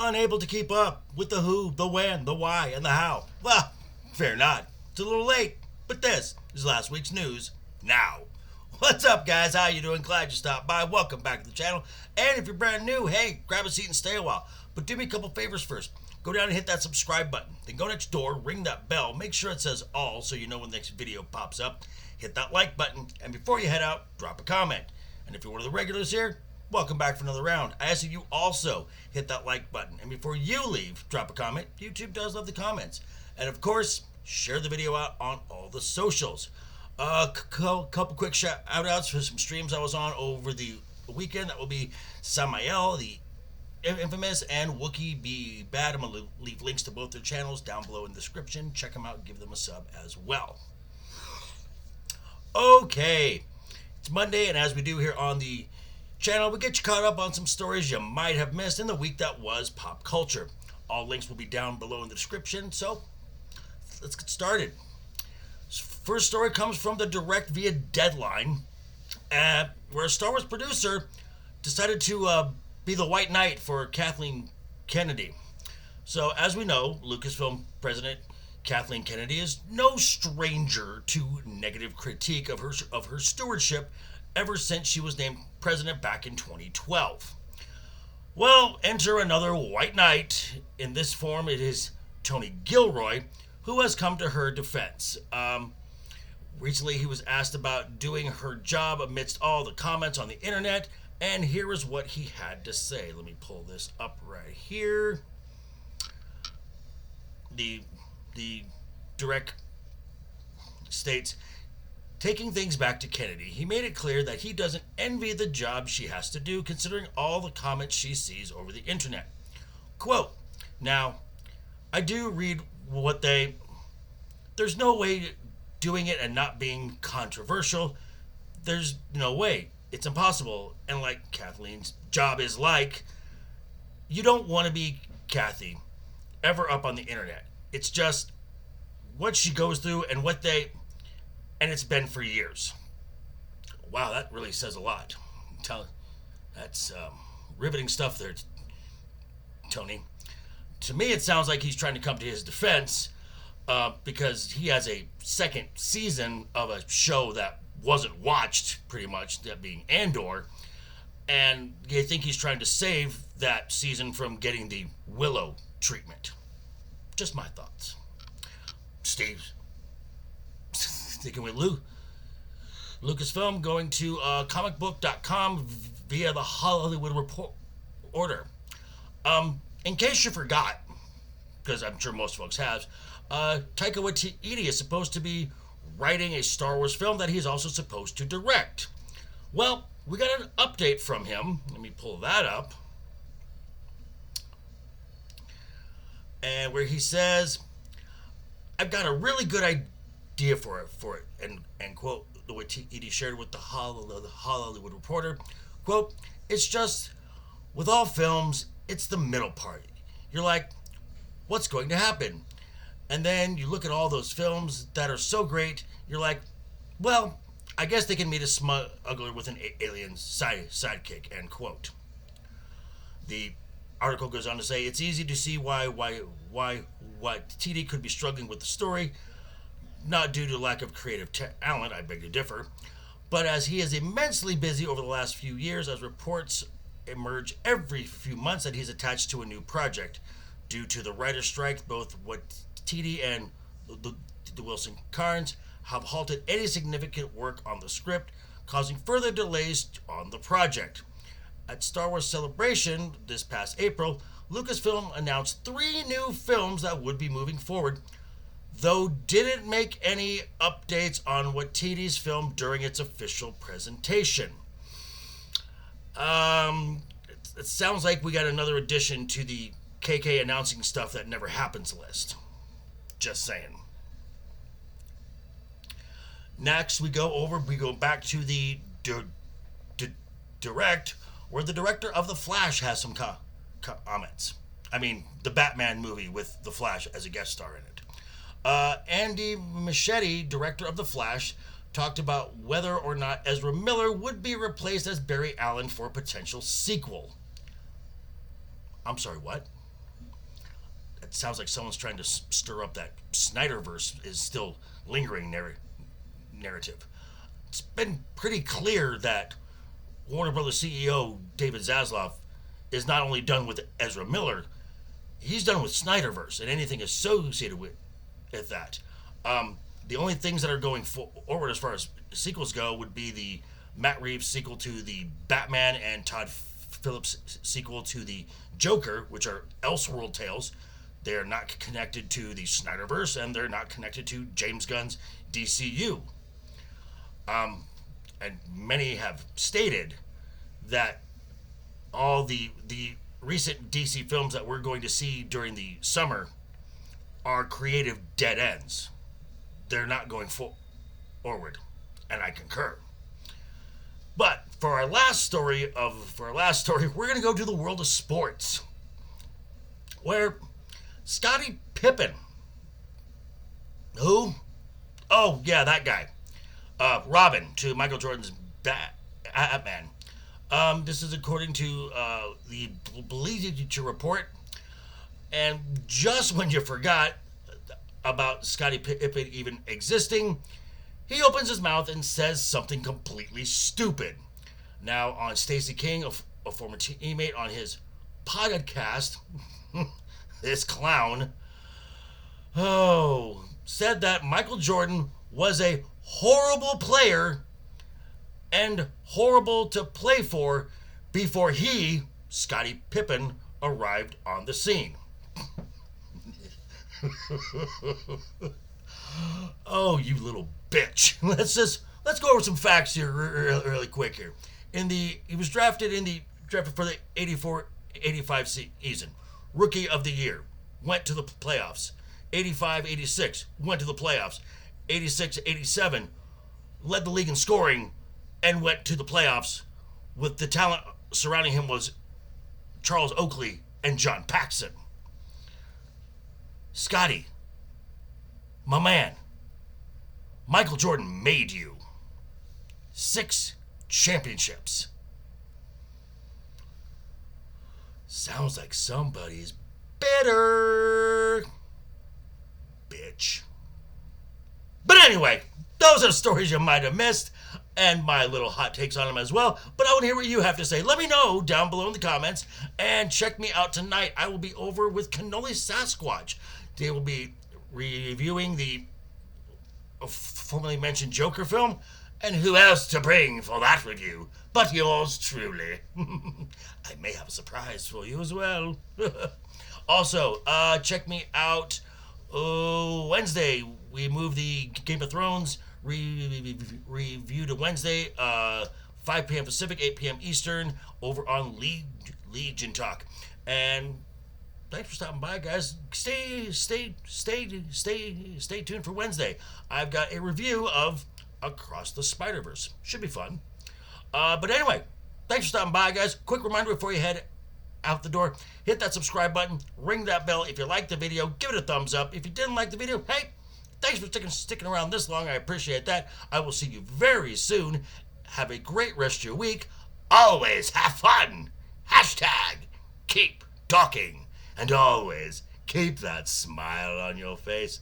Unable to keep up with the who, the when, the why, and the how. Well, fair not. It's a little late, but this is last week's news now. What's up, guys? How you doing? Glad you stopped by. Welcome back to the channel. And if you're brand new, hey, grab a seat and stay a while. But do me a couple favors first. Go down and hit that subscribe button. Then go next door, ring that bell. Make sure it says all so you know when the next video pops up. Hit that like button. And before you head out, drop a comment. And if you're one of the regulars here, welcome back for another round. I ask that you also hit that like button. And before you leave, drop a comment. YouTube does love the comments. And of course, share the video out on all the socials. Couple quick shout-outs for some streams I was on over the weekend. That will be Samael, the infamous, and Wookie Be Bad. I'm going to leave links to both their channels down below in the description. Check them out. Give them a sub as well. Okay. It's Monday, and as we do here on the channel, we get you caught up on some stories you might have missed in the week that was pop culture. All links will be down below in the description, so let's get started. First story comes from the direct via Deadline, where a Star Wars producer decided to be the White Knight for Kathleen Kennedy. So, as we know, Lucasfilm President Kathleen Kennedy is no stranger to negative critique of her stewardship ever since she was named president back in 2012. Well, enter another White Knight. In this form, it is Tony Gilroy, who has come to her defense. Recently, he was asked about doing her job amidst all the comments on the internet, and here is what he had to say. Let me pull this up right here. The direct states, taking things back to Kennedy, he made it clear that he doesn't envy the job she has to do, considering all the comments she sees over the internet. Quote, now, I do read what there's no way doing it and not being controversial. There's no way. It's impossible. And like Kathleen's job is like, you don't want to be Kathy ever up on the internet. It's just what she goes through and and it's been for years. Wow, that really says a lot. That's riveting stuff there, Tony. To me, it sounds like he's trying to come to his defense because he has a second season of a show that wasn't watched, pretty much, that being Andor, and I think he's trying to save that season from getting the Willow treatment. Just my thoughts. Steve, sticking with Lucasfilm, going to comicbook.com via the Hollywood Reporter. In case you forgot, because I'm sure most folks have, Taika Waititi is supposed to be writing a Star Wars film that he's also supposed to direct. Well, we got an update from him. Let me pull that up. And where he says, I've got a really good idea for it. And quote, the Waititi shared with the Hollywood Reporter, quote, it's just, with all films, it's the middle part. You're like, what's going to happen? And then you look at all those films that are so great, you're like, well, I guess they can meet a smuggler with an alien sidekick, end quote. The article goes on to say, it's easy to see why TD could be struggling with the story, not due to lack of creative talent, I beg to differ, but as he is immensely busy over the last few years, as reports emerge every few months that he's attached to a new project. Due to the writer's strike, both Waititi and the Wilson Carnes have halted any significant work on the script, causing further delays on the project. At Star Wars Celebration this past April, Lucasfilm announced 3 new films that would be moving forward, though didn't make any updates on Waititi's film during its official presentation. It sounds like we got another addition to the KK announcing stuff that never happens list. Just saying. Next, we go back to the direct, where the director of The Flash has some comments. I mean, the Batman movie with The Flash as a guest star in it. Andy Muschietti, director of The Flash, talked about whether or not Ezra Miller would be replaced as Barry Allen for a potential sequel. I'm sorry, what? it sounds like someone's trying to stir up that Snyderverse is still lingering narrative. It's been pretty clear that Warner Brothers CEO David Zaslav is not only done with Ezra Miller, he's done with Snyderverse and anything associated with that. The only things that are going forward as far as sequels go would be the Matt Reeves sequel to the Batman and Todd Phillips sequel to the Joker, which are Elseworld tales. They're not connected to the Snyderverse, and they're not connected to James Gunn's DCU. And many have stated that all the recent DC films that we're going to see during the summer are creative dead ends. They're not going forward, and I concur. But for our last story, we're going to go to the world of sports, where Scottie Pippen, who? Oh yeah, that guy, Robin to Michael Jordan's Batman. This is according to the Bleacher report, and just when you forgot about Scottie Pippen even existing, he opens his mouth and says something completely stupid. Now, on Stacey King, a former teammate, on his podcast, this clown, said that Michael Jordan was a horrible player and horrible to play for before he, Scottie Pippen, arrived on the scene. Oh, you little bitch. Let's go over some facts here really quick here. He was drafted for the 84-85 season. Rookie of the year. Went to the playoffs. 85-86 went to the playoffs. 86-87 led the league in scoring and went to the playoffs. With the talent surrounding him was Charles Oakley and John Paxson. Scottie, my man, Michael Jordan made you 6 championships. Sounds like somebody's bitter. Bitch. But anyway, those are stories you might have missed, and my little hot takes on them as well. But I want to hear what you have to say. Let me know down below in the comments, and check me out tonight. I will be over with Cannoli Sasquatch. They will be reviewing the formerly mentioned Joker film, and who else to bring for that review but yours truly. I may have a surprise for you as well. Also, check me out Wednesday. We moved the Game of Thrones review to Wednesday, 5 p.m. Pacific, 8 p.m. Eastern, over on Legion Talk. And thanks for stopping by, guys. Stay tuned for Wednesday. I've got a review of Across the Spider-Verse. Should be fun. But anyway, thanks for stopping by, guys. Quick reminder before you head out the door, hit that subscribe button, ring that bell. If you liked the video, give it a thumbs up. If you didn't like the video, hey, thanks for sticking around this long. I appreciate that. I will see you very soon. Have a great rest of your week. Always have fun. Hashtag keep talking. And always keep that smile on your face.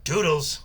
Doodles.